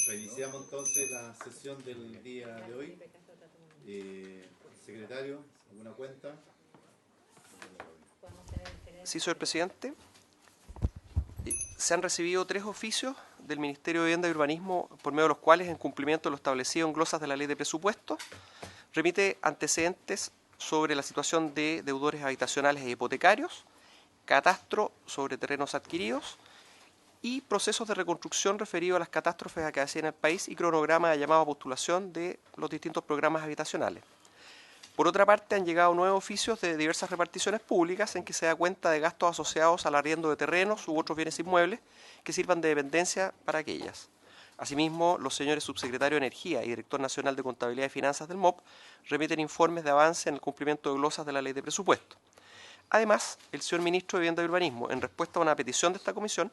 Reiniciamos entonces la sesión del día de hoy. Secretario, ¿alguna cuenta? Sí, señor presidente. Se han recibido 3 oficios del Ministerio de Vivienda y Urbanismo, por medio de los cuales, en cumplimiento de lo establecido en glosas de la Ley de Presupuestos, remite antecedentes sobre la situación de deudores habitacionales e hipotecarios, catastro sobre terrenos adquiridos y procesos de reconstrucción referidos a las catástrofes acaecidas en el país y cronograma de llamado a postulación de los distintos programas habitacionales. Por otra parte, han llegado 9 oficios de diversas reparticiones públicas en que se da cuenta de gastos asociados al arriendo de terrenos u otros bienes inmuebles que sirvan de dependencia para aquellas. Asimismo, los señores subsecretario de Energía y director nacional de Contabilidad y Finanzas del MOP remiten informes de avance en el cumplimiento de glosas de la Ley de Presupuesto. Además, el señor ministro de Vivienda y Urbanismo, en respuesta a una petición de esta comisión,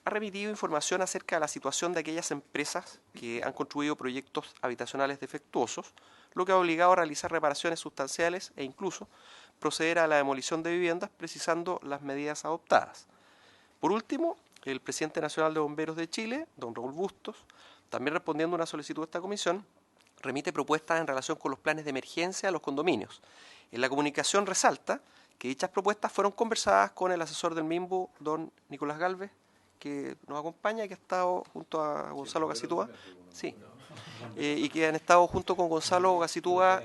ha remitido información acerca de la situación de aquellas empresas que han construido proyectos habitacionales defectuosos, lo que ha obligado a realizar reparaciones sustanciales e incluso proceder a la demolición de viviendas, precisando las medidas adoptadas. Por último, el presidente nacional de Bomberos de Chile, don Raúl Bustos, también respondiendo a una solicitud de esta comisión, remite propuestas en relación con los planes de emergencia a los condominios. En la comunicación resalta que dichas propuestas fueron conversadas con el asesor del MIMBU, don Nicolás Galvez, que nos acompaña y que ha estado junto a Gonzalo Gacitúa, sí, y que han estado junto con Gonzalo Gacitúa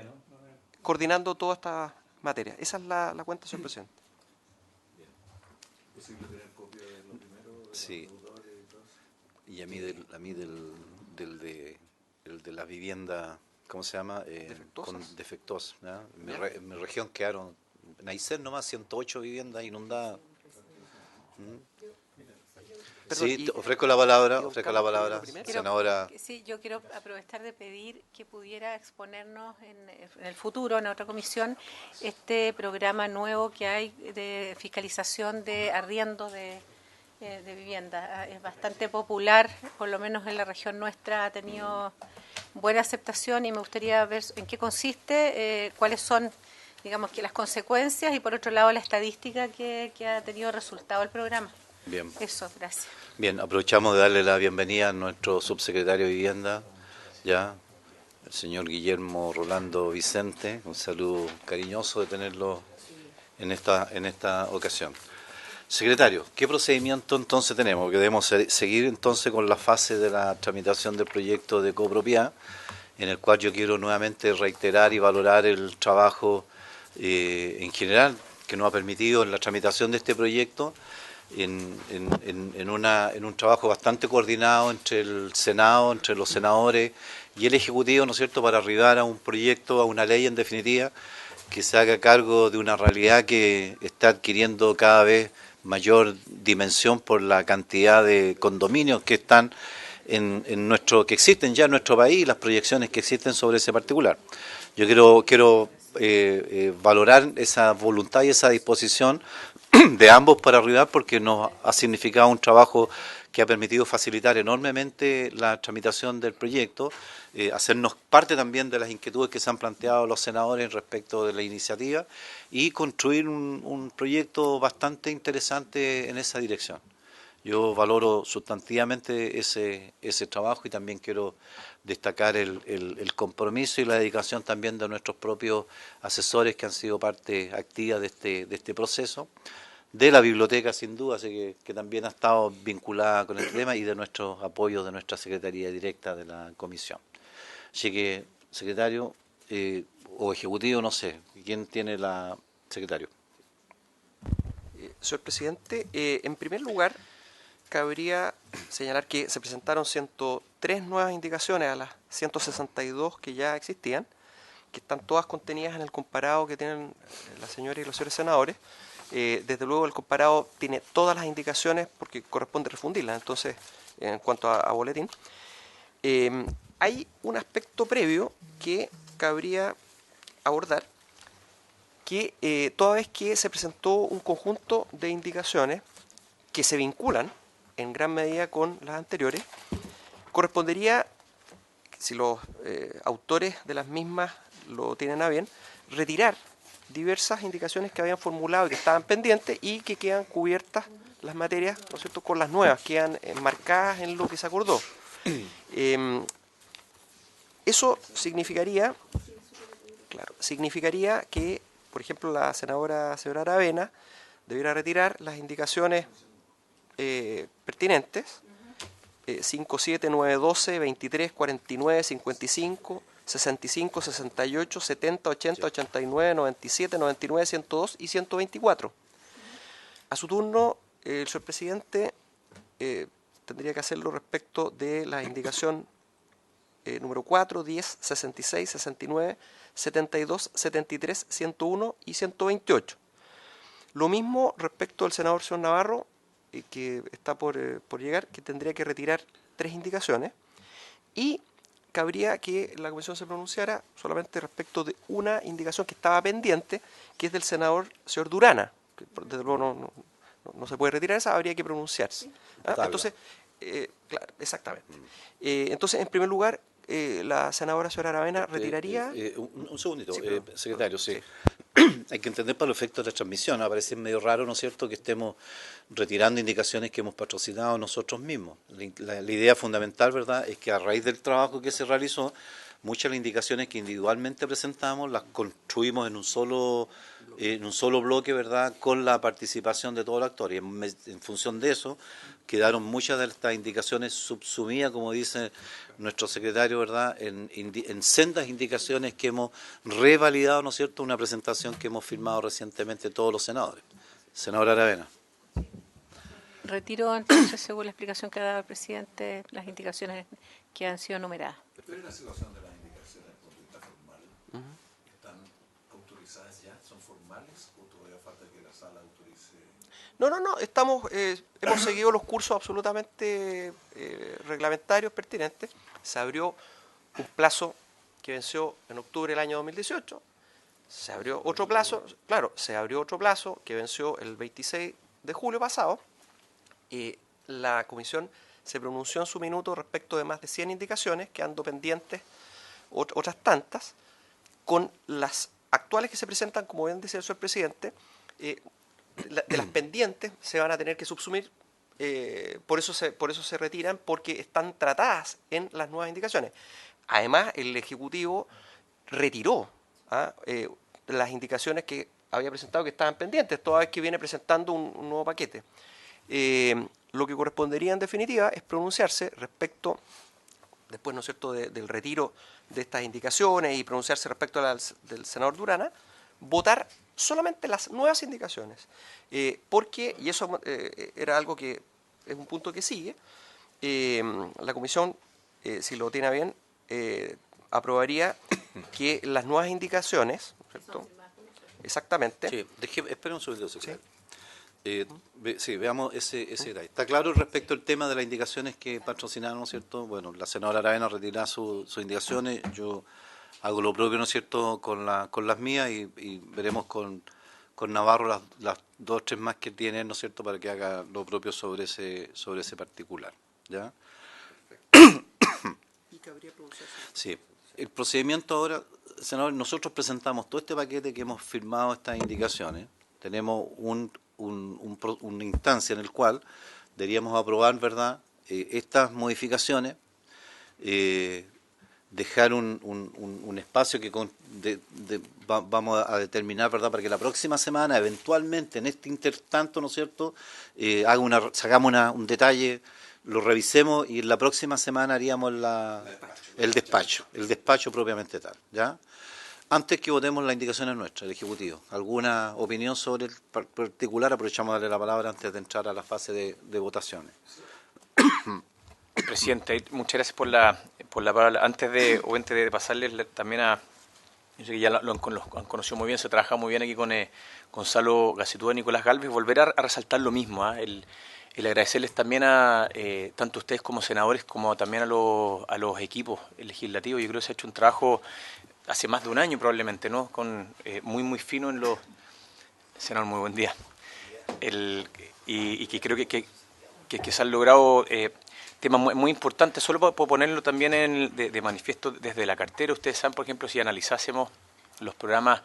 coordinando toda esta materia. Esa es la cuenta, señor presidente. ¿Posible tener copia de lo primero? Sí. Y a mí el de la vivienda, ¿cómo se llama? Defectuosas. ¿No? En mi región quedaron, en Aysén nomás, 108 viviendas inundadas. Perdón, sí, ofrezco la palabra, senadora. Sí, yo quiero aprovechar de pedir que pudiera exponernos en el futuro, en otra comisión, este programa nuevo que hay de fiscalización de arriendos de vivienda. Es bastante popular, por lo menos en la región nuestra ha tenido buena aceptación y me gustaría ver en qué consiste, cuáles son, digamos, que las consecuencias y por otro lado la estadística que ha tenido resultado el programa. Bien. Eso, gracias. Bien, aprovechamos de darle la bienvenida a nuestro subsecretario de Vivienda, ya, el señor Guillermo Rolando Vicente. Un saludo cariñoso de tenerlo en esta ocasión. Secretario, ¿qué procedimiento entonces tenemos? Porque debemos seguir entonces con la fase de la tramitación del proyecto de copropiedad, en el cual yo quiero nuevamente reiterar y valorar el trabajo en general que nos ha permitido en la tramitación de este proyecto, en un trabajo bastante coordinado entre el Senado, entre los senadores y el Ejecutivo, ¿no es cierto?, para arribar a un proyecto, a una ley en definitiva, que se haga cargo de una realidad que está adquiriendo cada vez mayor dimensión por la cantidad de condominios que están que existen ya en nuestro país y las proyecciones que existen sobre ese particular. Yo quiero valorar esa voluntad y esa disposición de ambos para arribar, porque nos ha significado un trabajo que ha permitido facilitar enormemente la tramitación del proyecto, hacernos parte también de las inquietudes que se han planteado los senadores respecto de la iniciativa y construir un proyecto bastante interesante en esa dirección. Yo valoro sustantivamente ese trabajo y también quiero destacar el compromiso y la dedicación también de nuestros propios asesores que han sido parte activa de este proceso, de la biblioteca sin duda, así que también ha estado vinculada con el tema, y de nuestros apoyos de nuestra Secretaría Directa de la Comisión. Así que, secretario o ejecutivo, no sé, ¿quién tiene la secretario? Señor presidente, en primer lugar, cabría señalar que se presentaron 103 nuevas indicaciones a las 162 que ya existían, que están todas contenidas en el comparado que tienen la señora y los señores senadores. Desde luego el comparado tiene todas las indicaciones porque corresponde refundirlas, entonces, en cuanto a boletín. Hay un aspecto previo que cabría abordar, que toda vez que se presentó un conjunto de indicaciones que se vinculan en gran medida con las anteriores, correspondería, si los autores de las mismas lo tienen a bien, retirar diversas indicaciones que habían formulado y que estaban pendientes y que quedan cubiertas las materias, ¿no es cierto?, con las nuevas, quedan enmarcadas en lo que se acordó. Eso significaría, claro, significaría que, por ejemplo, la señora Aravena debiera retirar las indicaciones pertinentes, 5, 7, 9, 12, 23, 49, 55, 65, 68, 70, 80, 89, 97, 99, 102 y 124. A su turno, el señor presidente tendría que hacerlo respecto de la indicación número 4, 10, 66, 69, 72, 73, 101 y 128. Lo mismo respecto al senador señor Navarro, que está por llegar, que tendría que retirar 3 indicaciones, y cabría que la comisión se pronunciara solamente respecto de una indicación que estaba pendiente, que es del senador señor Durana, que desde luego no se puede retirar esa, habría que pronunciarse. Entonces, claro, exactamente. Entonces, en primer lugar, la senadora señora Aravena retiraría... un segundito, Sí, secretario, sí. Hay que entender para los efectos de la transmisión, parece medio raro, ¿no es cierto?, que estemos retirando indicaciones que hemos patrocinado nosotros mismos. La idea fundamental, ¿verdad?, es que a raíz del trabajo que se realizó, muchas de las indicaciones que individualmente presentamos las construimos en un solo bloque, ¿verdad?, con la participación de todos los actores. En función de eso, quedaron muchas de estas indicaciones subsumidas, como dice nuestro secretario, ¿verdad?, en sendas indicaciones que hemos revalidado, ¿no es cierto?, una presentación que hemos firmado recientemente todos los senadores. Senadora Aravena. Retiro entonces, según la explicación que ha dado el presidente, las indicaciones que han sido numeradas. ¿Pero es la situación de las indicaciones desde el punto de vista formal? ¿Están autorizadas ya? ¿Son formales o todavía falta que la sala autorice? No, hemos seguido los cursos absolutamente reglamentarios pertinentes. Se abrió un plazo que venció en octubre del año 2018, se abrió otro plazo, que venció el 26 de julio pasado. La comisión se pronunció en su minuto respecto de más de 100 indicaciones, quedando pendientes otras tantas, con las actuales que se presentan, como bien decía el señor presidente, de las pendientes se van a tener que subsumir, por eso se retiran, porque están tratadas en las nuevas indicaciones. Además, el Ejecutivo retiró las indicaciones que había presentado que estaban pendientes, toda vez que viene presentando un nuevo paquete. Lo que correspondería en definitiva es pronunciarse respecto, después, ¿no es cierto?, del retiro de estas indicaciones y pronunciarse respecto del senador Durana, votar solamente las nuevas indicaciones, porque, y eso era algo que es un punto que sigue, la comisión, si lo tiene bien, aprobaría que las nuevas indicaciones, ¿cierto? Exactamente. Sí, espera un segundo, secretario. ¿Sí? Sí, veamos ese detalle. Está claro respecto al tema de las indicaciones que patrocinaron, ¿no es cierto? Bueno, la senadora Aravena retirará sus indicaciones, yo hago lo propio, ¿no es cierto?, con las mías y veremos con Navarro las 2 o 3 más que tiene, ¿no es cierto?, para que haga lo propio sobre ese particular, ¿ya? ¿Y cabría pronunciarse? Sí. El procedimiento ahora, senador, nosotros presentamos todo este paquete que hemos firmado estas indicaciones, tenemos una instancia en el cual deberíamos aprobar, ¿verdad?, estas modificaciones, dejar un espacio que vamos a determinar, ¿verdad?, para que la próxima semana, eventualmente, en este intertanto, ¿no es cierto?, sacamos un detalle, lo revisemos y en la próxima semana haríamos el despacho propiamente tal, ¿ya? Antes que votemos las indicaciones nuestras, el Ejecutivo, ¿alguna opinión sobre el particular? Aprovechamos de darle la palabra antes de entrar a la fase de votaciones. Presidente, muchas gracias por la palabra. Antes de pasarles también yo sé que ya lo han conocido muy bien, se trabaja muy bien aquí con Gonzalo Gacitúa y Nicolás Galvez, volver a resaltar lo mismo, el agradecerles también a tanto ustedes como senadores como también a los equipos legislativos. Yo creo que se ha hecho un trabajo hace más de un año probablemente, ¿no?, muy fino en los... Senador, muy buen día. Y que creo que se han logrado temas muy importantes, solo para ponerlo también de manifiesto desde la cartera. Ustedes saben, por ejemplo, si analizásemos los programas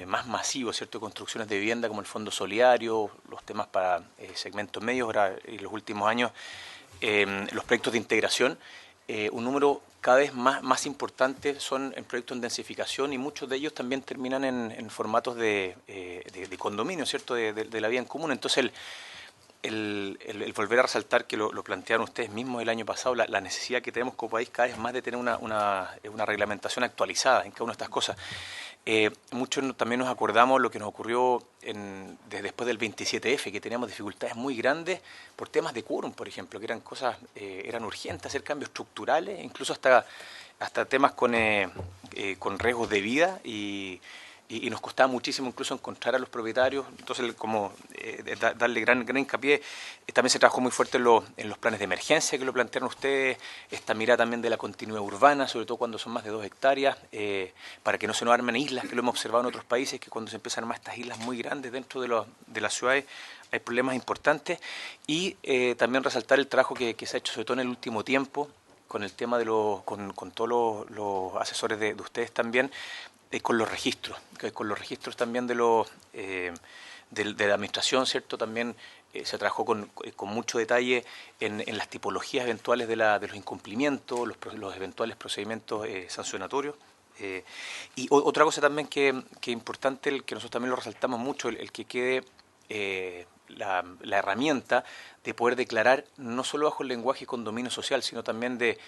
más masivos, ¿cierto?, de construcciones de vivienda, como el Fondo Solidario, los temas para segmentos medios, ahora en los últimos años, los proyectos de integración, un número cada vez más importante son en proyectos de densificación y muchos de ellos también terminan en formatos de condominio, ¿cierto?, de la vida en común. Entonces, el volver a resaltar que lo plantearon ustedes mismos el año pasado, la necesidad que tenemos como país cada vez más de tener una reglamentación actualizada en cada una de estas cosas. Muchos también nos acordamos lo que nos ocurrió después del 27F, que teníamos dificultades muy grandes por temas de quórum, por ejemplo, que eran cosas, eran urgentes, hacer cambios estructurales, incluso hasta temas con riesgos de vida y nos costaba muchísimo incluso encontrar a los propietarios. Entonces, como darle gran hincapié, también se trabajó muy fuerte en los planes de emergencia que lo plantearon ustedes, esta mirada también de la continuidad urbana, sobre todo cuando son más de 2 hectáreas, para que no se nos armen islas, que lo hemos observado en otros países, que cuando se empiezan a armar estas islas muy grandes dentro de las ciudades, hay problemas importantes. Y también resaltar el trabajo que se ha hecho, sobre todo en el último tiempo, con el tema con todos los asesores de ustedes también, con los registros también de la administración, ¿cierto? También se trabajó con mucho detalle en las tipologías eventuales de los incumplimientos, los eventuales procedimientos sancionatorios. Y otra cosa también que es importante, el que nosotros también lo resaltamos mucho, el que quede la herramienta de poder declarar no solo bajo el lenguaje condominio social, sino también de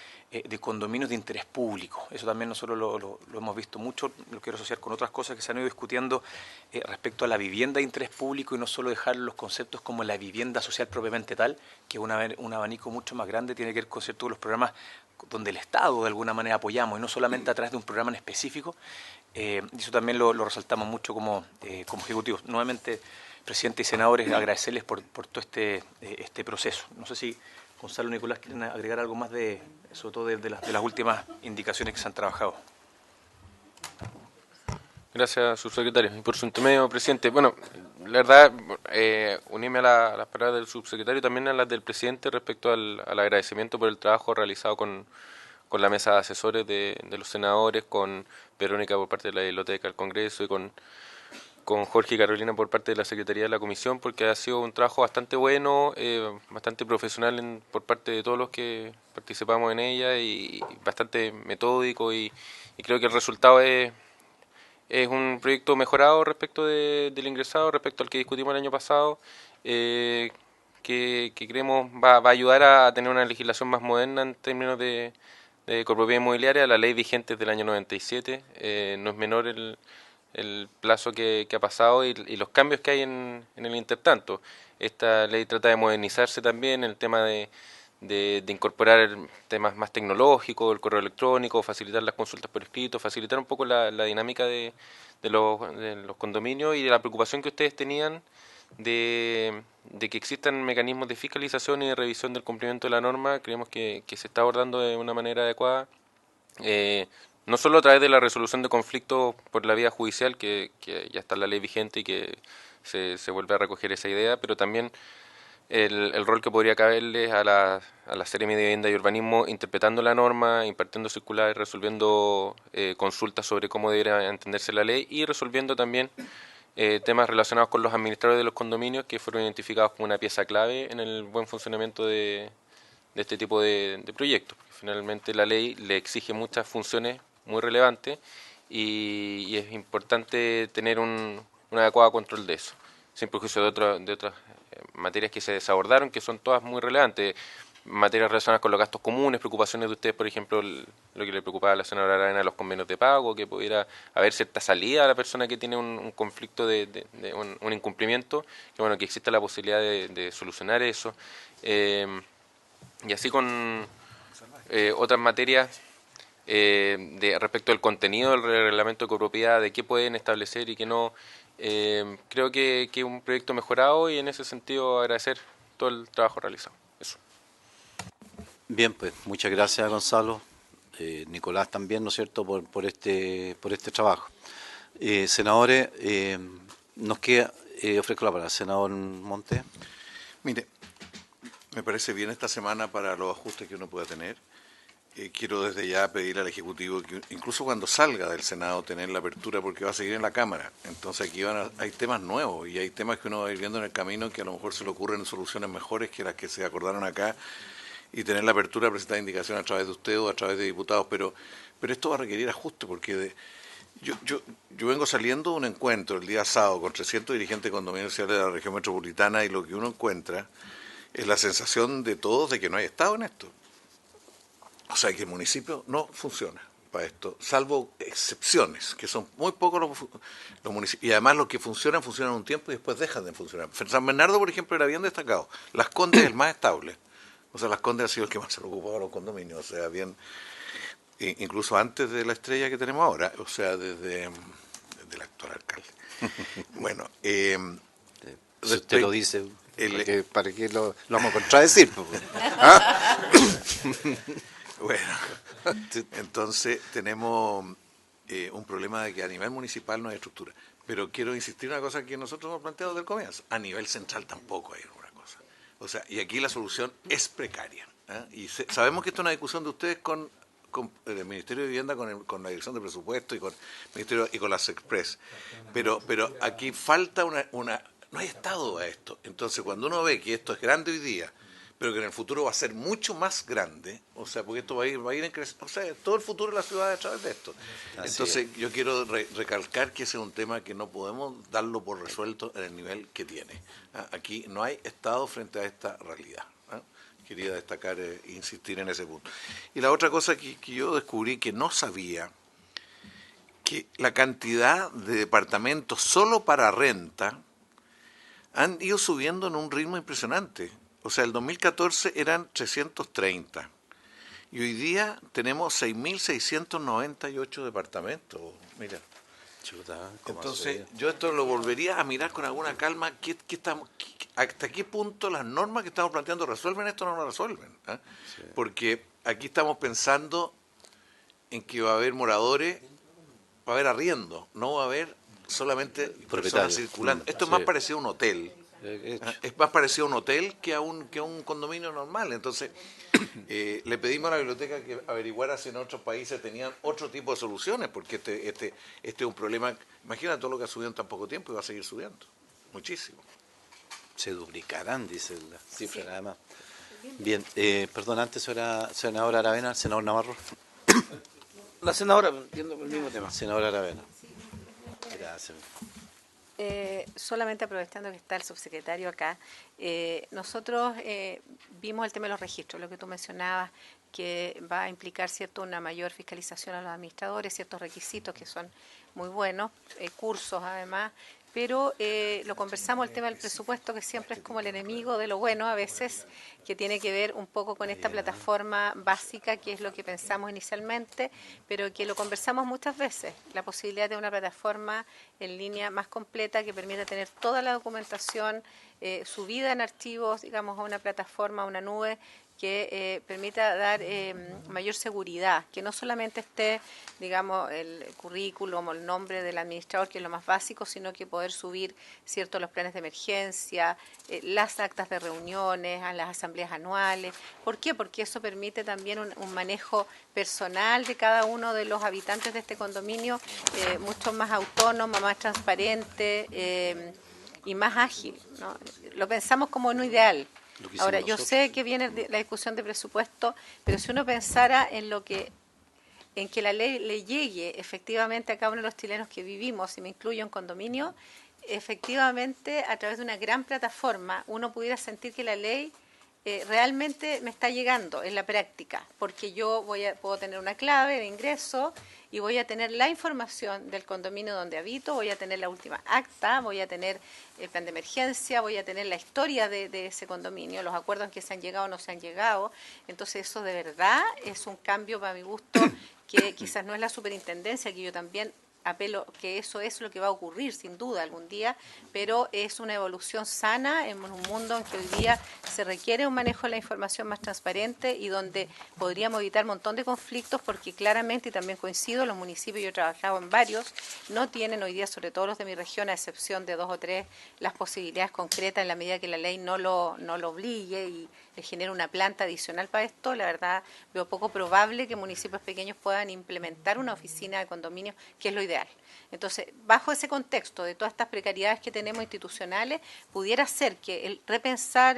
condominios de interés público. Eso también nosotros lo hemos visto mucho, lo quiero asociar con otras cosas que se han ido discutiendo respecto a la vivienda de interés público y no solo dejar los conceptos como la vivienda social propiamente tal, que es un abanico mucho más grande, tiene que ver con ciertos los programas donde el Estado de alguna manera apoyamos y no solamente a través de un programa en específico. Y eso también lo resaltamos mucho como ejecutivos. Nuevamente, presidente y senadores, agradecerles por todo este proceso. No sé si Gonzalo o Nicolás quieren agregar algo más, sobre todo de las últimas indicaciones que se han trabajado. Gracias, subsecretario. Y por su intermedio, presidente. Bueno, la verdad, unirme a las palabras del subsecretario y también a las del presidente respecto al agradecimiento por el trabajo realizado con la mesa de asesores de los senadores, con Verónica por parte de la Biblioteca del Congreso y con Jorge y Carolina por parte de la Secretaría de la Comisión, porque ha sido un trabajo bastante bueno, bastante profesional por parte de todos los que participamos en ella y bastante metódico y creo que el resultado es un proyecto mejorado respecto del ingresado, respecto al que discutimos el año pasado, que creemos va a ayudar a tener una legislación más moderna en términos de copropiedad inmobiliaria. La ley vigente es del año 97, no es menor el plazo que ha pasado y los cambios que hay en el intertanto. Esta ley trata de modernizarse también, el tema de incorporar temas más tecnológicos, el correo electrónico, facilitar las consultas por escrito, facilitar un poco la dinámica de los condominios y de la preocupación que ustedes tenían de que existan mecanismos de fiscalización y de revisión del cumplimiento de la norma. Creemos que se está abordando de una manera adecuada. No solo a través de la resolución de conflictos por la vía judicial, que ya está en la ley vigente y que se vuelve a recoger esa idea, pero también el rol que podría caberles a la Seremi de Vivienda y Urbanismo, interpretando la norma, impartiendo circulares, resolviendo consultas sobre cómo debería entenderse la ley y resolviendo también temas relacionados con los administradores de los condominios que fueron identificados como una pieza clave en el buen funcionamiento de este tipo de proyectos. Finalmente la ley le exige muchas funciones muy relevante y es importante tener un adecuado control de eso, sin perjuicio de otras materias que se desabordaron, que son todas muy relevantes, materias relacionadas con los gastos comunes, preocupaciones de ustedes, por ejemplo, lo que le preocupaba a la senadora Arana, los convenios de pago, que pudiera haber cierta salida a la persona que tiene un conflicto un incumplimiento, que exista la posibilidad de solucionar eso, y así con otras materias respecto al contenido del reglamento de copropiedad, de qué pueden establecer y qué no. Creo que es un proyecto mejorado y en ese sentido agradecer todo el trabajo realizado. Eso. Bien, pues muchas gracias, Gonzalo. Nicolás también, ¿no es cierto?, por este trabajo. Senadores, nos queda, ofrezco la palabra, senador Montes. Mire, me parece bien esta semana para los ajustes que uno pueda tener. Quiero desde ya pedir al Ejecutivo que incluso cuando salga del Senado tener la apertura, porque va a seguir en la Cámara. Entonces aquí hay temas nuevos y hay temas que uno va a ir viendo en el camino que a lo mejor se le ocurren soluciones mejores que las que se acordaron acá. y tener la apertura a presentar indicaciones a través de usted o a través de diputados, pero esto va a requerir ajuste, porque yo vengo saliendo de un encuentro el día sábado con 300 dirigentes condominios sociales de la región metropolitana, y lo que uno encuentra es la sensación de todos de que no hay Estado en esto. O sea, que el municipio no funciona para esto, salvo excepciones, que son muy pocos los municipios. Y además los que funcionan un tiempo y después dejan de funcionar. San Bernardo, por ejemplo, era bien destacado. Las Condes es el más estable. O sea, Las Condes ha sido el que más se preocupaba de los condominios. O sea, bien, incluso antes de la estrella que tenemos ahora. O sea, desde el actual alcalde. Bueno, si usted lo dice, ¿para qué lo vamos a contradecir? ¿Ah? Bueno, entonces tenemos un problema de que a nivel municipal no hay estructura. Pero quiero insistir en una cosa que nosotros hemos planteado desde el comienzo. A nivel central tampoco hay alguna cosa. O sea, y aquí la solución es precaria. Y sabemos que esto es una discusión de ustedes con el Ministerio de Vivienda, con la Dirección de Presupuesto y con el Ministerio y con las Express. Pero aquí falta no hay Estado a esto. Entonces, cuando uno ve que esto es grande hoy día, pero que en el futuro va a ser mucho más grande, o sea, porque esto va a ir en crecimiento, o sea, todo el futuro de la ciudad a través de esto. Entonces, yo quiero recalcar que ese es un tema que no podemos darlo por resuelto en el nivel que tiene. Aquí no hay Estado frente a esta realidad. Quería destacar, insistir en ese punto. Y la otra cosa que yo descubrí que no sabía, que la cantidad de departamentos solo para renta han ido subiendo en un ritmo impresionante. O sea, el 2014 eran 330 y hoy día tenemos 6.698 departamentos. Mira. Entonces, yo esto lo volvería a mirar con alguna calma. ¿Hasta qué punto las normas que estamos planteando resuelven esto o no lo resuelven? Sí. Porque aquí estamos pensando en que va a haber moradores, va a haber arriendo, no va a haber solamente personas circulando. Esto es más parecido a un hotel. Es más parecido a un hotel que a un condominio normal. Entonces, le pedimos a la biblioteca que averiguara si en otros países tenían otro tipo de soluciones, porque este es un problema. Imagina todo lo que ha subido en tan poco tiempo y va a seguir subiendo. Muchísimo. Se duplicarán, dice la cifra, sí. Nada más. Bien, perdón, antes era senadora Aravena, senador Navarro. La senadora, entiendo el mismo tema. Senadora Aravena. Gracias. Solamente aprovechando que está el subsecretario acá, nosotros vimos el tema de los registros, lo que tú mencionabas, que va a implicar una mayor fiscalización a los administradores, ciertos requisitos que son muy buenos, cursos además, pero lo conversamos, el tema del presupuesto, que siempre es como el enemigo de lo bueno a veces, que tiene que ver un poco con esta plataforma básica, que es lo que pensamos inicialmente, pero que lo conversamos muchas veces, la posibilidad de una plataforma en línea más completa que permita tener toda la documentación subida en archivos, digamos, a una plataforma, a una nube, que permita dar mayor seguridad, que no solamente esté, digamos, el currículum o el nombre del administrador, que es lo más básico, sino que poder subir, cierto, los planes de emergencia, las actas de reuniones, a las asambleas anuales. ¿Por qué? Porque eso permite también un manejo personal de cada uno de los habitantes de este condominio, mucho más autónomo, más transparente y más ágil, ¿no? Lo pensamos como un ideal. Ahora, yo sé que viene la discusión de presupuesto, pero si uno pensara en que la ley le llegue efectivamente a cada uno de los chilenos que vivimos, y me incluyo en condominio, efectivamente a través de una gran plataforma uno pudiera sentir que la ley realmente me está llegando en la práctica, porque yo puedo tener una clave de ingreso y voy a tener la información del condominio donde habito, voy a tener la última acta, voy a tener el plan de emergencia, voy a tener la historia de ese condominio, los acuerdos en que se han llegado o no se han llegado. Entonces eso de verdad es un cambio para mi gusto, que quizás no es la superintendencia, que yo también apelo que eso es lo que va a ocurrir sin duda algún día, pero es una evolución sana en un mundo en que hoy día se requiere un manejo de la información más transparente y donde podríamos evitar un montón de conflictos, porque claramente, y también coincido, los municipios, yo he trabajado en varios, no tienen hoy día, sobre todo los de mi región, a excepción de 2 o 3, las posibilidades concretas en la medida que la ley no lo obligue y le genera una planta adicional para esto. La verdad, veo poco probable que municipios pequeños puedan implementar una oficina de condominios, que es lo ideal ideal. Entonces, bajo ese contexto de todas estas precariedades que tenemos institucionales, pudiera ser que el repensar,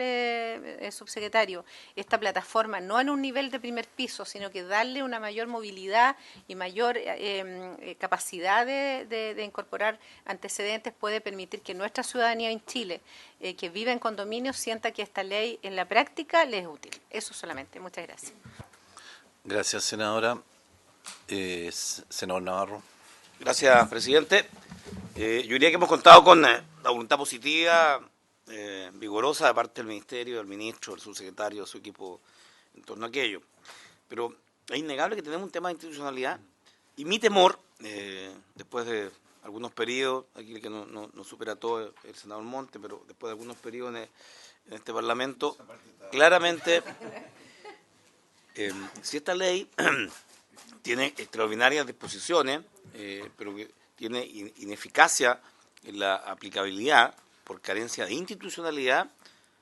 subsecretario, esta plataforma no en un nivel de primer piso, sino que darle una mayor movilidad y mayor capacidad de incorporar antecedentes puede permitir que nuestra ciudadanía en Chile, que vive en condominios, sienta que esta ley en la práctica le es útil. Eso solamente. Muchas gracias. Gracias, senadora. Senador Navarro. Gracias, presidente. Yo diría que hemos contado con la voluntad positiva, vigorosa de parte del Ministerio, del Ministro, del Subsecretario, de su equipo en torno a aquello. Pero es innegable que tenemos un tema de institucionalidad y mi temor, después de algunos periodos, aquí el que no supera todo el senador Monte, pero después de algunos periodos en este Parlamento, claramente, si esta ley tiene extraordinarias disposiciones, pero que tiene ineficacia en la aplicabilidad por carencia de institucionalidad,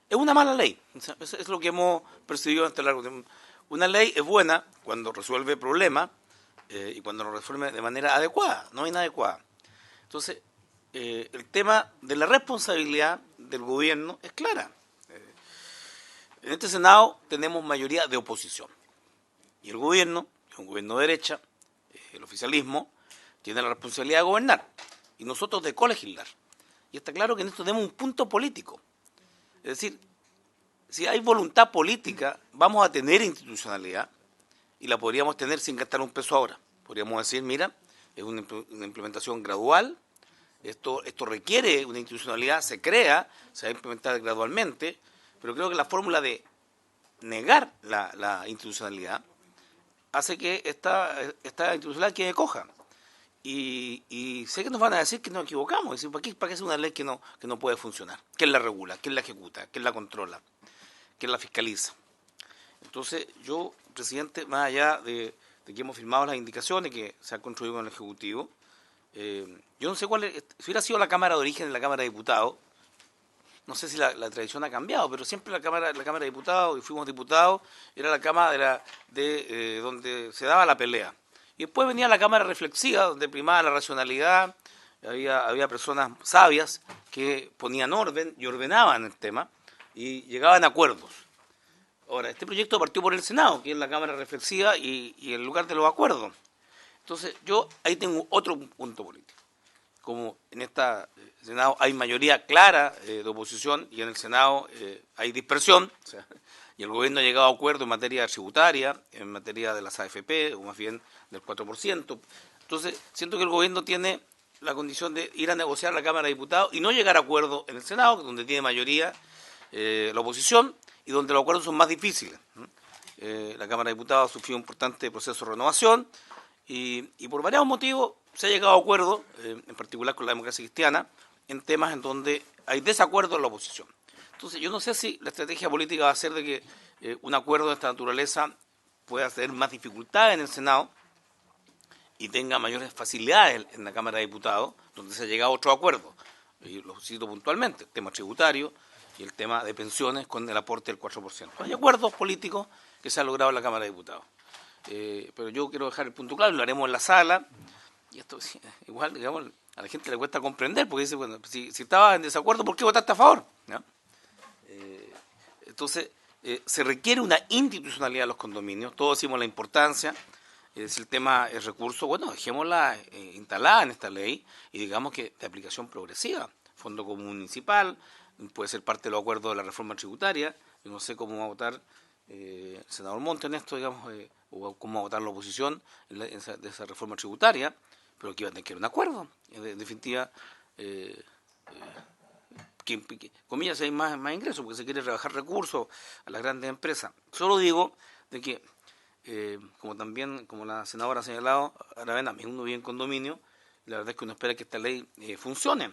es una mala ley. O sea, es lo que hemos percibido hasta largo tiempo. Una ley es buena cuando resuelve problemas y cuando lo resuelve de manera adecuada, no inadecuada. Entonces, el tema de la responsabilidad del gobierno es clara. En este Senado tenemos mayoría de oposición y el gobierno, es un gobierno de derecha, el oficialismo, tiene la responsabilidad de gobernar y nosotros de colegislar. Y está claro que en esto tenemos un punto político. Es decir, si hay voluntad política, vamos a tener institucionalidad y la podríamos tener sin gastar un peso ahora. Podríamos decir, mira, es una implementación gradual, esto requiere una institucionalidad, se crea, se va a implementar gradualmente, pero creo que la fórmula de negar la institucionalidad hace que esta institucionalidad quede coja. Y sé que nos van a decir que nos equivocamos. Decir, ¿para qué es una ley que no puede funcionar? ¿Quién la regula? ¿Quién la ejecuta? ¿Quién la controla? ¿Quién la fiscaliza? Entonces, yo, presidente, más allá de que hemos firmado las indicaciones que se han construido con el Ejecutivo, yo no sé cuál es, si hubiera sido la Cámara de Origen en la Cámara de Diputados, no sé si la tradición ha cambiado, pero siempre la Cámara de Diputados, y fuimos diputados, era la Cámara donde se daba la pelea. Y después venía la Cámara Reflexiva, donde primaba la racionalidad, había personas sabias que ponían orden y ordenaban el tema y llegaban a acuerdos. Ahora, este proyecto partió por el Senado, que es la Cámara Reflexiva, y el lugar de los acuerdos. Entonces, yo ahí tengo otro punto político. Como en este Senado hay mayoría clara de oposición y en el Senado hay dispersión, o sea, y el gobierno ha llegado a acuerdo en materia tributaria, en materia de las AFP, o más bien del 4%. Entonces, siento que el gobierno tiene la condición de ir a negociar a la Cámara de Diputados y no llegar a acuerdo en el Senado, donde tiene mayoría la oposición y donde los acuerdos son más difíciles. La Cámara de Diputados ha sufrido un importante proceso de renovación y por varios motivos se ha llegado a acuerdo, en particular con la democracia cristiana, en temas en donde hay desacuerdo en la oposición. Entonces, yo no sé si la estrategia política va a ser de que un acuerdo de esta naturaleza pueda tener más dificultades en el Senado y tenga mayores facilidades en la Cámara de Diputados, donde se ha llegado a otro acuerdo. Y lo cito puntualmente, el tema tributario y el tema de pensiones con el aporte del 4%. Hay acuerdos políticos que se han logrado en la Cámara de Diputados. Pero yo quiero dejar el punto claro, lo haremos en la sala, y esto igual, digamos, a la gente le cuesta comprender, porque dice, bueno, si estaba en desacuerdo, ¿por qué votaste a favor? ¿No? Entonces, se requiere una institucionalidad de los condominios, todos decimos la importancia, si el tema es recurso, bueno, dejémosla instalada en esta ley y digamos que de aplicación progresiva, fondo común municipal, puede ser parte de los acuerdos de la reforma tributaria, yo no sé cómo va a votar el senador Monte en esto, digamos, o cómo va a votar la oposición de esa reforma tributaria, pero aquí va a tener que haber un acuerdo, en definitiva, comillas, hay más ingresos, porque se quiere rebajar recursos a las grandes empresas. Solo digo de que, como la senadora ha señalado, Aravena, a mí uno vive en condominio, la verdad es que uno espera que esta ley funcione.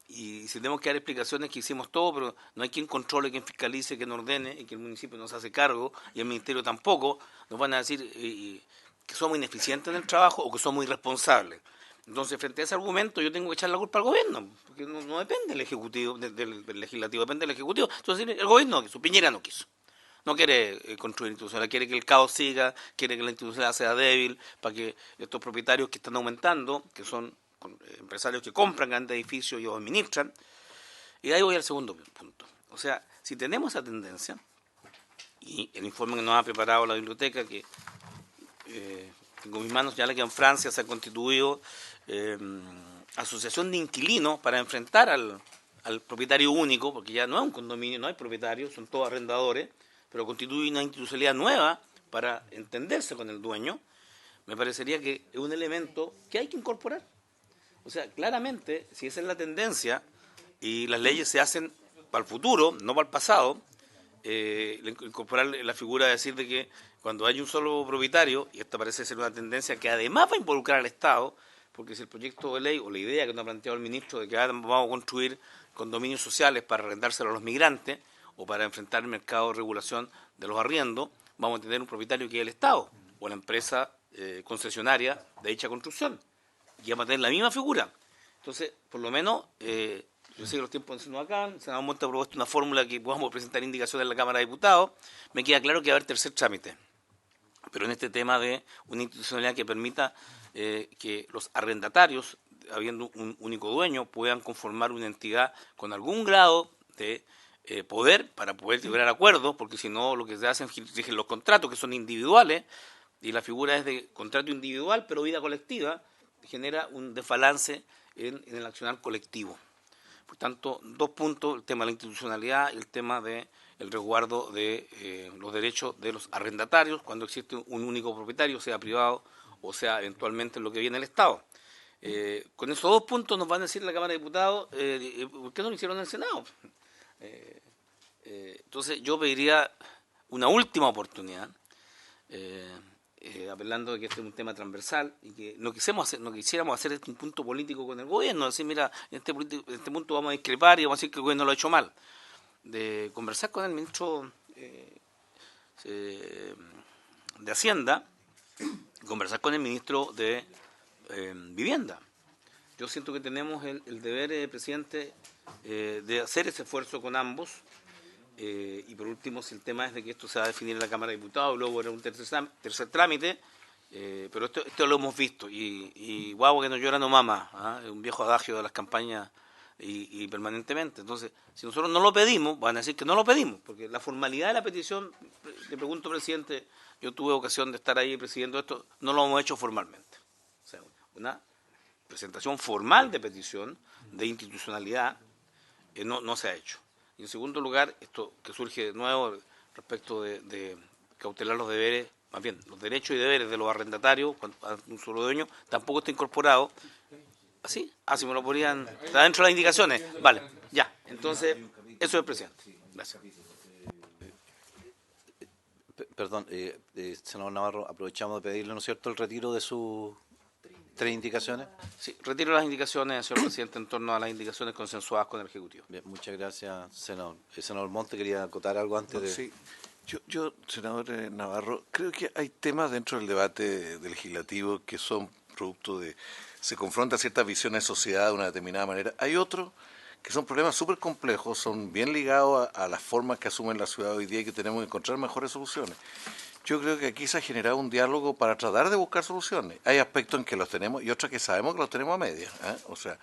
Y si tenemos que dar explicaciones que hicimos todo, pero no hay quien controle, quien fiscalice, quien ordene, y que el municipio no se hace cargo, y el ministerio tampoco, nos van a decir que somos ineficientes en el trabajo o que somos irresponsables. Entonces, frente a ese argumento, yo tengo que echar la culpa al gobierno, porque no depende del Ejecutivo, del Legislativo, depende del Ejecutivo. Entonces, el gobierno no quiso, Piñera no quiso. no quiere construir institucionalidad, quiere que el caos siga, quiere que la institucionalidad sea débil, para que estos propietarios que están aumentando, que son empresarios que compran grandes edificios y los administran. Y de ahí voy al segundo punto. O sea, si tenemos esa tendencia, y el informe que nos ha preparado la biblioteca, que tengo en mis manos, ya que en Francia se ha constituido asociación de inquilinos para enfrentar al propietario único, porque ya no es un condominio, no hay propietarios, son todos arrendadores, pero constituye una institucionalidad nueva para entenderse con el dueño. Me parecería que es un elemento que hay que incorporar. O sea, claramente, si esa es la tendencia y las leyes se hacen para el futuro, no para el pasado, incorporar la figura de decir de que cuando hay un solo propietario, y esta parece ser una tendencia que además va a involucrar al Estado, porque si el proyecto de ley o la idea que nos ha planteado el ministro de que vamos a construir condominios sociales para arrendárselo a los migrantes o para enfrentar el mercado de regulación de los arriendos, vamos a tener un propietario que es el Estado o la empresa concesionaria de dicha construcción. Y vamos a tener la misma figura. Entonces, por lo menos, yo sé que los tiempos no acá, el Senado Monte ha propuesto una fórmula que podamos presentar indicaciones en la Cámara de Diputados. Me queda claro que va a haber tercer trámite. Pero en este tema de una institucionalidad que permita que los arrendatarios, habiendo un único dueño, puedan conformar una entidad con algún grado de poder para poder llegar a acuerdos, porque si no lo que se hacen es los contratos que son individuales, y la figura es de contrato individual pero vida colectiva, genera un desbalance en el accionar colectivo. Por tanto, dos puntos, el tema de la institucionalidad y el tema del resguardo de los derechos de los arrendatarios cuando existe un único propietario, sea privado o sea eventualmente lo que viene el Estado. Con esos dos puntos nos van a decir la Cámara de Diputados, ¿por qué no lo hicieron en el Senado? Entonces yo pediría una última oportunidad, apelando de que este es un tema transversal y que no quisiéramos hacer un punto político con el gobierno, decir, mira, en este punto vamos a discrepar y vamos a decir que el gobierno lo ha hecho mal. De conversar con el ministro de Hacienda, conversar con el ministro de Vivienda. Yo siento que tenemos el deber, presidente, de hacer ese esfuerzo con ambos. Y por último, si el tema es de que esto se va a definir en la Cámara de Diputados, luego era un tercer trámite, pero esto lo hemos visto, y guau que no llora no mama, es un viejo adagio de las campañas y permanentemente. Entonces, si nosotros no lo pedimos, van a decir que no lo pedimos, porque la formalidad de la petición, le pregunto, presidente, yo tuve ocasión de estar ahí presidiendo esto, no lo hemos hecho formalmente. O sea, una presentación formal de petición, de institucionalidad, no se ha hecho. Y en segundo lugar, esto que surge de nuevo respecto de cautelar los deberes, más bien los derechos y deberes de los arrendatarios a un solo dueño, tampoco está incorporado. ¿Así? Si me lo podrían... ¿Está dentro de las indicaciones? Vale, ya. Entonces, eso es el presidente. Gracias. Perdón, senador Navarro, aprovechamos de pedirle, ¿no es cierto?, el retiro de sus 3 indicaciones. Sí, retiro las indicaciones, señor presidente, en torno a las indicaciones consensuadas con el Ejecutivo. Bien, muchas gracias, senador. El senador Monte quería acotar algo antes de... Sí, yo, senador Navarro, creo que hay temas dentro del debate del legislativo que son producto de... Se confrontan ciertas visiones de sociedad de una determinada manera. Hay otros que son problemas súper complejos, son bien ligados a las formas que asumen la ciudad hoy día y que tenemos que encontrar mejores soluciones. Yo creo que aquí se ha generado un diálogo para tratar de buscar soluciones. Hay aspectos en que los tenemos y otros que sabemos que los tenemos a medias. O sea,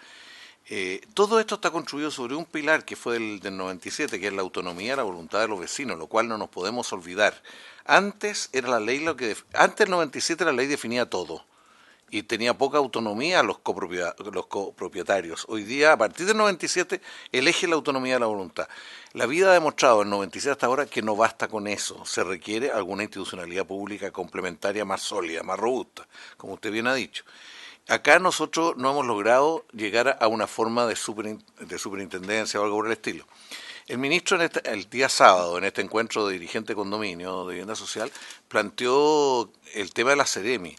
todo esto está construido sobre un pilar que fue del 97, que es la autonomía, la voluntad de los vecinos, lo cual no nos podemos olvidar. Antes era la ley antes del 97 la ley definía todo y tenía poca autonomía a los copropietarios. Hoy día, a partir del 97, elige la autonomía de la voluntad. La vida ha demostrado en 97 hasta ahora que no basta con eso. Se requiere alguna institucionalidad pública complementaria más sólida, más robusta, como usted bien ha dicho. Acá nosotros no hemos logrado llegar a una forma de superintendencia o algo por el estilo. El ministro el día sábado, en este encuentro de dirigente de condominio de vivienda social, planteó el tema de la Seremi.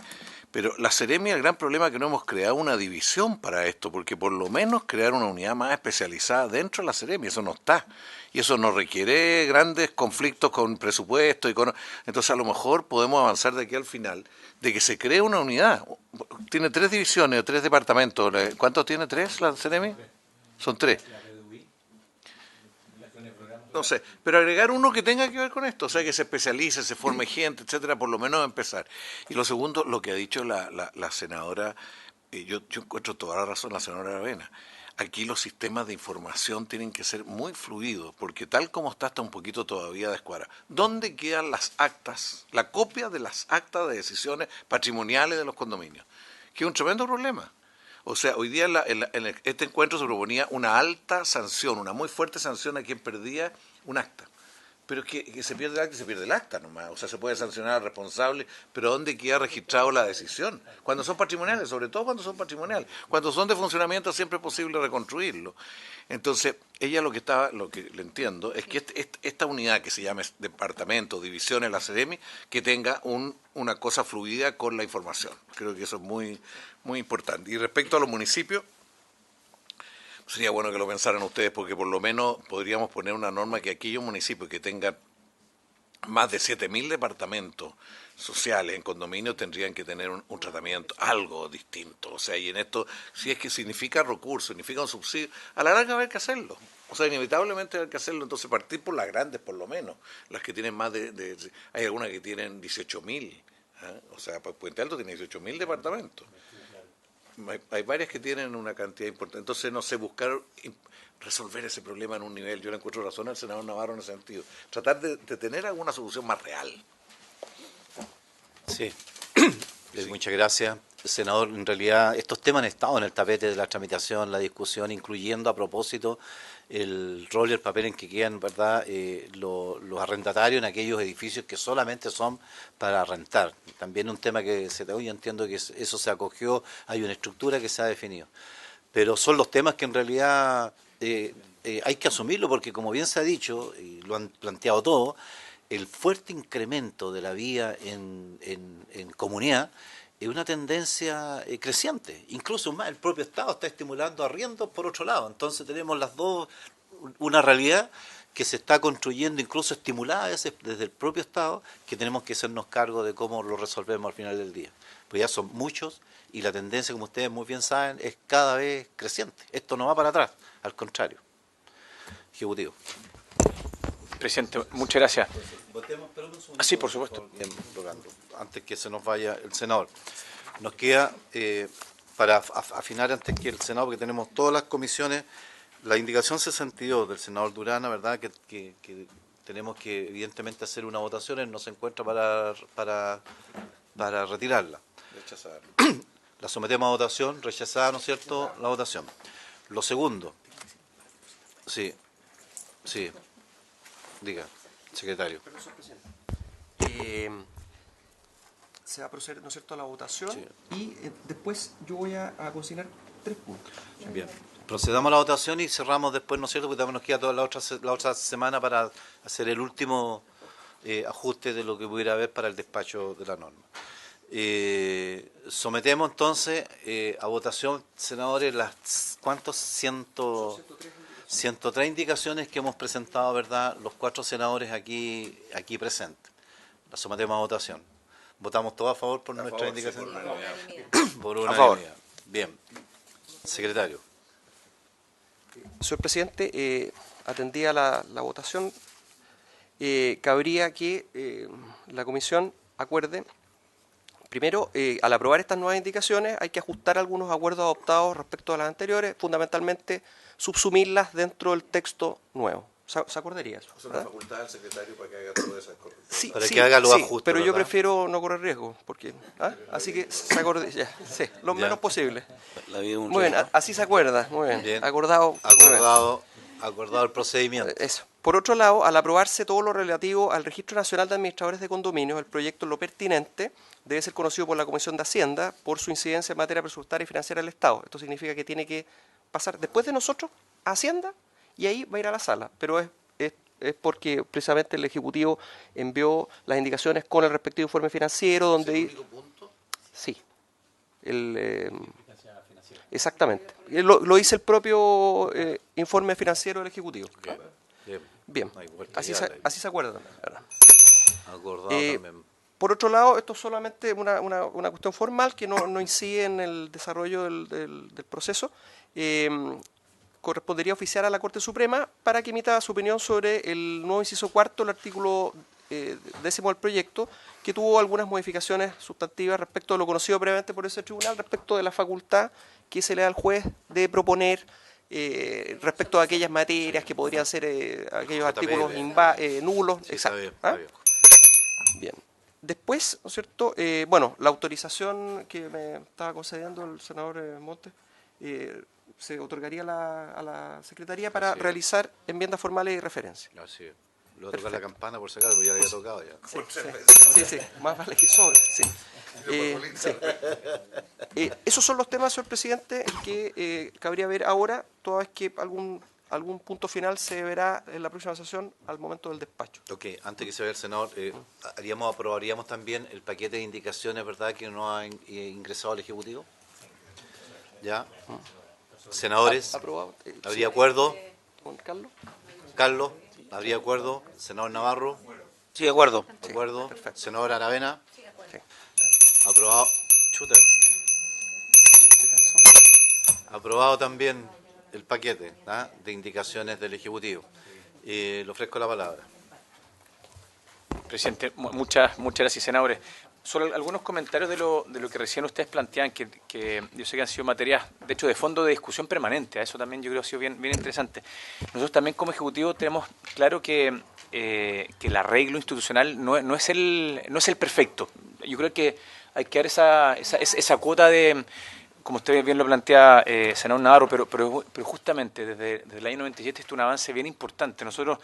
Pero la Seremi, el gran problema es que no hemos creado una división para esto, porque por lo menos crear una unidad más especializada dentro de la Seremi, eso no está. Y eso no requiere grandes conflictos con presupuesto. Entonces a lo mejor podemos avanzar de aquí al final, de que se cree una unidad. Tiene 3 divisiones o 3 departamentos. ¿Cuántos tiene? ¿3 la Seremi? Son 3. no sé, pero agregar uno que tenga que ver con esto, o sea, que se especialice, se forme gente, etcétera, por lo menos empezar. Y lo segundo, lo que ha dicho la senadora, yo encuentro toda la razón, la senadora Aravena. Aquí los sistemas de información tienen que ser muy fluidos, porque tal como está un poquito todavía descuadrado. ¿Dónde quedan las actas, la copia de las actas de decisiones patrimoniales de los condominios? Que es un tremendo problema. O sea, hoy día en este encuentro se proponía una alta sanción, una muy fuerte sanción a quien perdía un acta. Pero es que se pierde el acta y se pierde el acta nomás. O sea, se puede sancionar al responsable, pero ¿dónde queda registrado la decisión? Cuando son patrimoniales, sobre todo cuando son patrimoniales. Cuando son de funcionamiento siempre es posible reconstruirlo. Entonces, ella lo que le entiendo es que esta unidad que se llama departamento, divisiones, la CEDEMI, que tenga una cosa fluida con la información. Creo que eso es muy, muy importante. Y respecto a los municipios, sería bueno que lo pensaran ustedes, porque por lo menos podríamos poner una norma que aquellos municipios que tengan más de 7.000 departamentos sociales en condominio tendrían que tener un tratamiento algo distinto. O sea, y en esto, si es que significa recursos, significa un subsidio, a la larga va a haber que hacerlo. O sea, inevitablemente va a haber que hacerlo. Entonces, partir por las grandes, por lo menos, las que tienen más hay algunas que tienen 18.000. O sea, Puente Alto tiene 18.000 departamentos. Hay varias que tienen una cantidad importante. Entonces, no sé, buscar resolver ese problema en un nivel. Yo le encuentro razón al senador Navarro en ese sentido. Tratar de tener alguna solución más real. Sí, muchas gracias. Senador, en realidad estos temas han estado en el tapete de la tramitación, la discusión, incluyendo a propósito el rol y el papel en que quedan, ¿verdad?, los arrendatarios en aquellos edificios que solamente son para rentar. También un tema que yo entiendo que eso se acogió, hay una estructura que se ha definido. Pero son los temas que en realidad hay que asumirlo, porque como bien se ha dicho, y lo han planteado todo, el fuerte incremento de la vía en comunidad es una tendencia creciente. Incluso más, el propio Estado está estimulando arriendos por otro lado. Entonces tenemos las dos, una realidad que se está construyendo, incluso estimulada desde el propio Estado, que tenemos que hacernos cargo de cómo lo resolvemos al final del día. Pues ya son muchos y la tendencia, como ustedes muy bien saben, es cada vez creciente. Esto no va para atrás, al contrario. Ejecutivo. Presidente, muchas gracias. Votemos, pero un segundo, sí, por supuesto. Bien, rogando, antes que se nos vaya el senador. Nos queda, para afinar antes que el senador, porque tenemos todas las comisiones, la indicación 62 del senador Durana, ¿verdad?, que tenemos que evidentemente hacer una votación, él no se encuentra para retirarla. Rechazar. La sometemos a votación, rechazada, ¿no es cierto?, la votación. Lo segundo, sí, diga, secretario. Se va a proceder, ¿no es cierto?, a la votación, Sí. y después yo voy a consignar 3 puntos. Bien, procedamos a la votación y cerramos después, ¿no es cierto?, porque también nos queda toda la otra semana para hacer el último ajuste de lo que pudiera haber para el despacho de la norma. Sometemos entonces a votación, senadores, ¿cuántos? 103 indicaciones que hemos presentado, ¿verdad?, los 4 senadores aquí presentes. Las sometemos a votación. ¿Votamos todos a favor por nuestra indicación? Sí, por unanimidad. Por A favor. unanimidad. Bien. Secretario. Señor presidente, atendida la votación, cabría que la comisión acuerde, primero, al aprobar estas nuevas indicaciones hay que ajustar algunos acuerdos adoptados respecto a las anteriores, fundamentalmente subsumirlas dentro del texto nuevo. ¿Se acordaría eso? Es una facultad del secretario para que haga todas esas correcciones. Sí, Para que haga los ajustes, pero yo ¿verdad? prefiero no correr riesgo, porque así que se acuerde, sí, lo menos posible. La vida es un Muy bien, riesgo. así se acuerda, muy bien. Bien. Acordado Acordado el procedimiento. eso. Por otro lado, al aprobarse todo lo relativo al Registro Nacional de Administradores de Condominios, el proyecto en lo pertinente debe ser conocido por la Comisión de Hacienda por su incidencia en materia presupuestaria y financiera del Estado. Esto significa que tiene que pasar después de nosotros a Hacienda y ahí va a ir a la sala. Pero es porque precisamente el Ejecutivo envió las indicaciones con el respectivo informe financiero donde... ¿Es el único punto? Sí. Exactamente. Lo dice el propio informe financiero del Ejecutivo. Bien. No hay vuelta Así que darle. se acuerdan, ¿verdad? Acordado también. Por otro lado, esto es solamente una cuestión formal que no incide en el desarrollo del proceso. correspondería oficiar a la Corte Suprema para que emita su opinión sobre el nuevo inciso cuarto del artículo 10º del proyecto, que tuvo algunas modificaciones sustantivas respecto de lo conocido previamente por ese tribunal, respecto de la facultad que se le da al juez de proponer respecto a aquellas materias que podrían ser aquellos artículos nulos. Sí, exacto. está bien. Bien. Después, ¿no es cierto? Bueno, la autorización que me estaba concediendo el senador Montes se otorgaría a la Secretaría para realizar enmiendas formales y referencias. Así es. Le voy a tocar la campana por si acaso, porque ya le había tocado ya. Sí, más vale que sobre. Sí. Esos son los temas, señor presidente, que cabría ver ahora, toda vez que algún punto final se verá en la próxima sesión al momento del despacho. Ok, antes que se vea el senador, aprobaríamos también el paquete de indicaciones, ¿verdad?, que nos ha ingresado el Ejecutivo. ¿Ya? Senadores, Aprobado. ¿habría acuerdo? ¿Con Carlos? Carlos, ¿habría acuerdo? Senador Navarro, Sí, de acuerdo. ¿de acuerdo? perfecto. Senador Aravena, Sí. aprobado. Chuta. Aprobado también el paquete de indicaciones del Ejecutivo. Le ofrezco la palabra. Presidente, muchas gracias, senadores. Solo algunos comentarios de lo que recién ustedes plantean, que yo sé que han sido materias, de hecho, de fondo de discusión permanente. Eso también yo creo que ha sido bien interesante. Nosotros también como Ejecutivo tenemos claro que el arreglo institucional no es el perfecto. Yo creo que hay que dar esa cuota de, como usted bien lo plantea, senador Navarro, pero justamente desde el año 97 esto es un avance bien importante. Nosotros,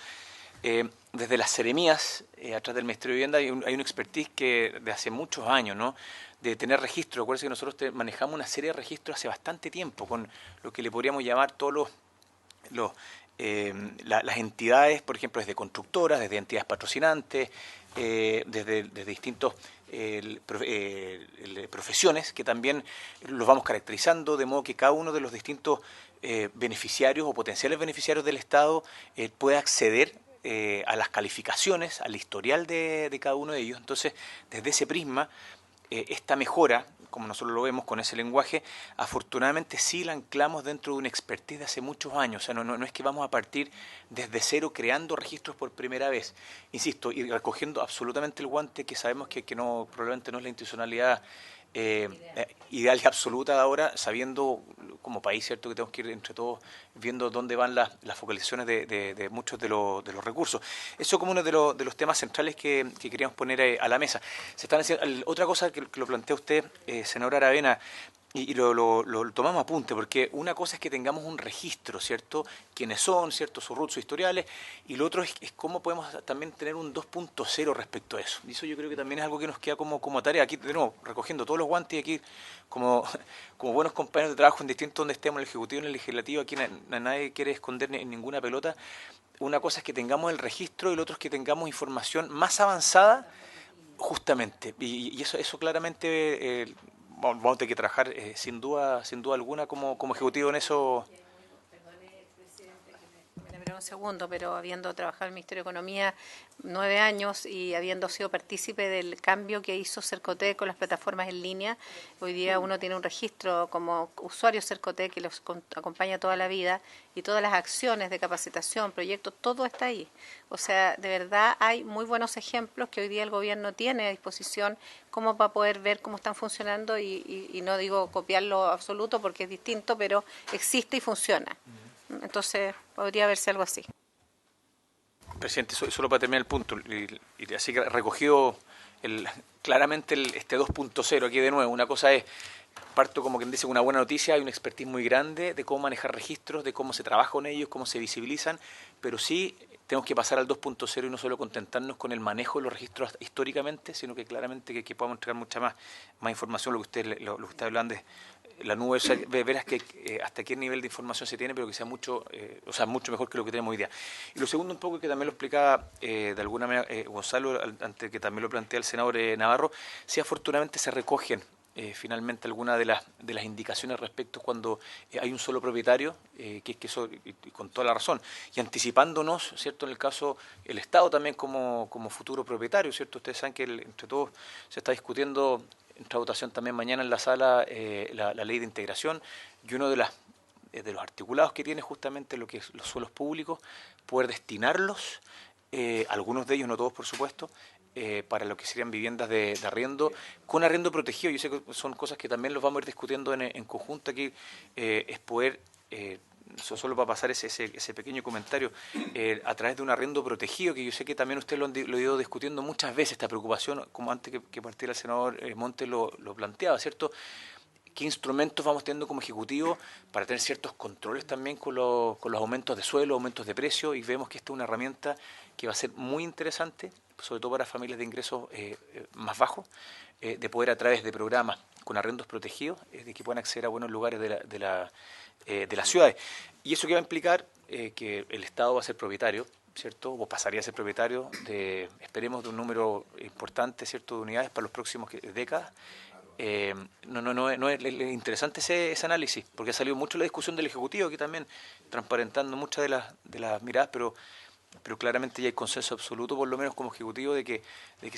desde las seremías, atrás del Ministerio de Vivienda, hay una expertise que de hace muchos años, ¿no?, de tener registros. Acuérdense que nosotros manejamos una serie de registros hace bastante tiempo, con lo que le podríamos llamar todos las entidades, por ejemplo, desde constructoras, desde entidades patrocinantes, desde distintos profesiones, que también los vamos caracterizando, de modo que cada uno de los distintos beneficiarios o potenciales beneficiarios del Estado pueda acceder a las calificaciones, al historial de cada uno de ellos. Entonces, desde ese prisma, esta mejora, como nosotros lo vemos con ese lenguaje, afortunadamente sí la anclamos dentro de una expertise de hace muchos años. O sea, no es que vamos a partir desde cero creando registros por primera vez. Insisto, y recogiendo absolutamente el guante, que sabemos que probablemente no es la institucionalidad ideal y absoluta ahora, sabiendo como país, cierto, que tenemos que ir entre todos viendo dónde van las focalizaciones de muchos de los recursos. Eso como uno de los temas centrales que queríamos poner a la mesa. Se están haciendo, otra cosa que lo plantea usted, senador Aravena, y lo tomamos a apunte, porque una cosa es que tengamos un registro, ¿cierto?, quiénes son, ¿cierto?, sus roots, sus historiales, y lo otro es cómo podemos también tener un 2.0 respecto a eso. Y eso yo creo que también es algo que nos queda como tarea. Aquí, de nuevo, recogiendo todos los guantes, y aquí como buenos compañeros de trabajo en distintos donde estemos, en el Ejecutivo, en el Legislativo, aquí nadie quiere esconder en ninguna pelota. Una cosa es que tengamos el registro y lo otro es que tengamos información más avanzada, justamente. Y eso claramente... vamos a tener que trabajar sin duda alguna como Ejecutivo en eso. Un segundo, pero habiendo trabajado en el Ministerio de Economía 9 años y habiendo sido partícipe del cambio que hizo Cercotec con las plataformas en línea, hoy día uno tiene un registro como usuario Cercotec que los acompaña toda la vida, y todas las acciones de capacitación, proyectos, todo está ahí. O sea, de verdad hay muy buenos ejemplos que hoy día el gobierno tiene a disposición como para poder ver cómo están funcionando, y no digo copiarlo absoluto porque es distinto, pero existe y funciona. Entonces, podría verse algo así. Presidente, solo para terminar el punto, y así que recogido claramente este 2.0 aquí de nuevo. Una cosa es, parto como quien dice una buena noticia, hay una expertise muy grande de cómo manejar registros, de cómo se trabaja con ellos, cómo se visibilizan, pero sí tenemos que pasar al 2.0 y no solo contentarnos con el manejo de los registros históricamente, sino que claramente que podamos entregar mucha más información, lo que usted hablan de la nube, o sea, verás que hasta qué nivel de información se tiene, pero que sea mucho mejor que lo que tenemos hoy día. Y lo segundo, un poco que también lo explicaba de alguna manera Gonzalo, antes que también lo plantea el senador Navarro, si afortunadamente se recogen finalmente algunas de las indicaciones respecto cuando hay un solo propietario, que es que eso, y con toda la razón, y anticipándonos, ¿cierto?, en el caso el Estado también como futuro propietario, ¿cierto? Ustedes saben que entre todos se está discutiendo, entra a votación también mañana en la sala la ley de integración, y uno de de los articulados que tiene justamente lo que es los suelos públicos, poder destinarlos, algunos de ellos, no todos por supuesto, para lo que serían viviendas de arriendo, con arriendo protegido. Yo sé que son cosas que también los vamos a ir discutiendo en conjunto aquí, es poder, solo para pasar ese pequeño comentario, a través de un arriendo protegido, que yo sé que también usted lo ha ido discutiendo muchas veces, esta preocupación, como antes que partiera el senador Montes lo planteaba, ¿cierto? ¿Qué instrumentos vamos teniendo como Ejecutivo para tener ciertos controles también con los aumentos de suelo, aumentos de precio? Y vemos que esta es una herramienta que va a ser muy interesante, sobre todo para familias de ingresos más bajos, de poder a través de programas con arrendos protegidos, de que puedan acceder a buenos lugares de las ciudades. Y eso que va a implicar que el Estado va a ser propietario, ¿cierto? O pasaría a ser propietario esperemos, de un número importante, ¿cierto?, de unidades para los próximos décadas. No es interesante ese análisis, porque ha salido mucho la discusión del Ejecutivo, que también transparentando muchas de las miradas, pero claramente ya hay consenso absoluto, por lo menos como Ejecutivo, de que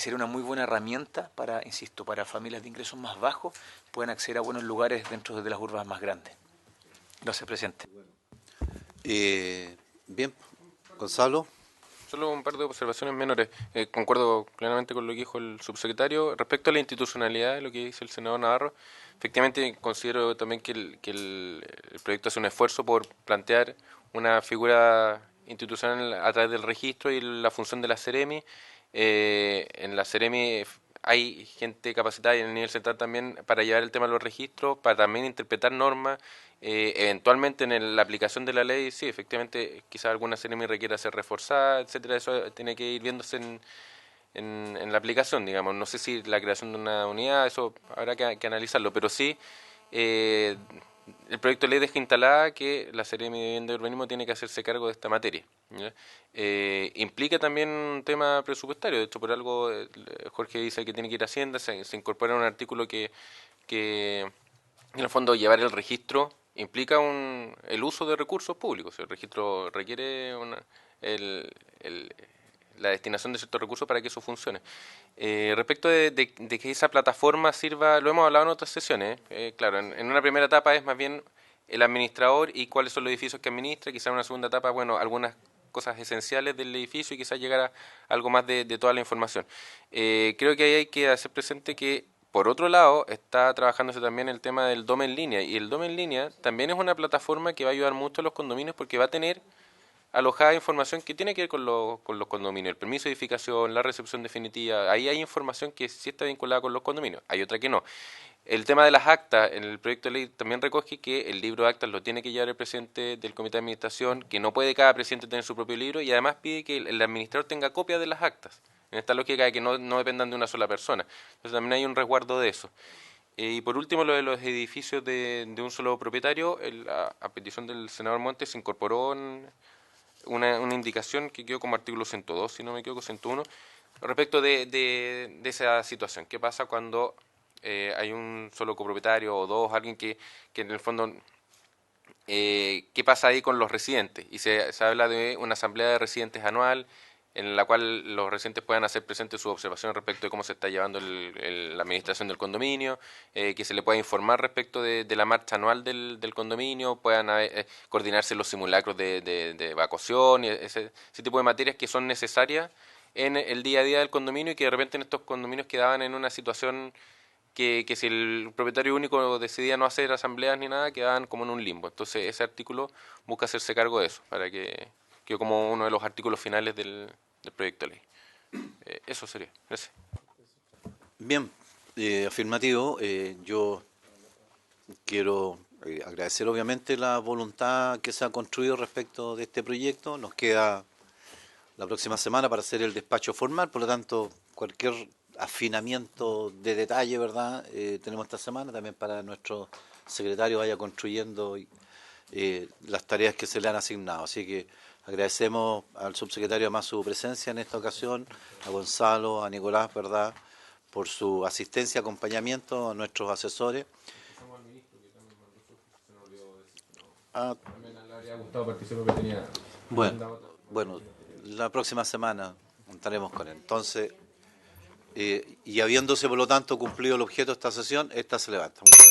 sería una muy buena herramienta para, insisto, para familias de ingresos más bajos puedan acceder a buenos lugares dentro de las urbes más grandes. Gracias, presidente. Bien, Gonzalo. Solo un par de observaciones menores. Concuerdo plenamente con lo que dijo el subsecretario. Respecto a la institucionalidad de lo que dice el senador Navarro, efectivamente considero también que el proyecto hace un esfuerzo por plantear una figura institucional a través del registro y la función de la Seremi. En la Seremi hay gente capacitada y en el nivel central también para llevar el tema de los registros, para también interpretar normas. Eventualmente en la aplicación de la ley, sí, efectivamente, quizás alguna Seremi requiera ser reforzada, etcétera. Eso tiene que ir viéndose en la aplicación, digamos. No sé si la creación de una unidad, eso habrá que analizarlo, pero sí, el proyecto de ley deja instalada que la Seremi de Vivienda y Urbanismo tiene que hacerse cargo de esta materia, ¿ya? Implica también un tema presupuestario. De hecho, por algo Jorge dice que tiene que ir a Hacienda, se incorpora un artículo que en el fondo llevar el registro implica el uso de recursos públicos. El registro requiere la destinación de ciertos recursos para que eso funcione. Respecto de que esa plataforma sirva, lo hemos hablado en otras sesiones, claro, en una primera etapa es más bien el administrador y cuáles son los edificios que administra, quizás en una segunda etapa, bueno, algunas cosas esenciales del edificio y quizás llegar a algo más de toda la información. Creo que ahí hay que hacer presente que, por otro lado, está trabajándose también el tema del DOM en línea, y el DOM en línea también es una plataforma que va a ayudar mucho a los condominios porque va a tener alojada información que tiene que ver con los condominios, el permiso de edificación, la recepción definitiva. Ahí hay información que sí está vinculada con los condominios, hay otra que no. El tema de las actas, en el proyecto de ley también recoge que el libro de actas lo tiene que llevar el presidente del comité de administración, que no puede cada presidente tener su propio libro, y además pide que el administrador tenga copia de las actas, en esta lógica de que no dependan de una sola persona. Entonces también hay un resguardo de eso. Y por último, lo de los edificios de un solo propietario, a petición del senador Montes se incorporó una indicación que quedó como artículo 102, si no me equivoco, 101, respecto de esa situación. ¿Qué pasa cuando hay un solo copropietario o dos, alguien que en el fondo, qué pasa ahí con los residentes? Y se habla de una asamblea de residentes anual en la cual los residentes puedan hacer presente sus observaciones respecto de cómo se está llevando la administración del condominio, que se le pueda informar respecto de la marcha anual del condominio, puedan coordinarse los simulacros de evacuación, y ese tipo de materias que son necesarias en el día a día del condominio, y que de repente en estos condominios quedaban en una situación que si el propietario único decidía no hacer asambleas ni nada, quedaban como en un limbo. Entonces ese artículo busca hacerse cargo de eso, para que quede como uno de los artículos finales del proyecto de ley. Eso sería. Gracias. Bien, afirmativo. Yo quiero agradecer obviamente la voluntad que se ha construido respecto de este proyecto. Nos queda la próxima semana para hacer el despacho formal, por lo tanto, cualquier afinamiento de detalle, ¿verdad? Tenemos esta semana también para nuestro secretario vaya construyendo las tareas que se le han asignado. Así que agradecemos al subsecretario además su presencia en esta ocasión, a Gonzalo, a Nicolás, ¿verdad?, por su asistencia, acompañamiento, a nuestros asesores. También le habría gustado participar porque tenía... Bueno, la próxima semana contaremos con él. Entonces, y habiéndose por lo tanto cumplido el objeto de esta sesión, esta se levanta. Muchas gracias.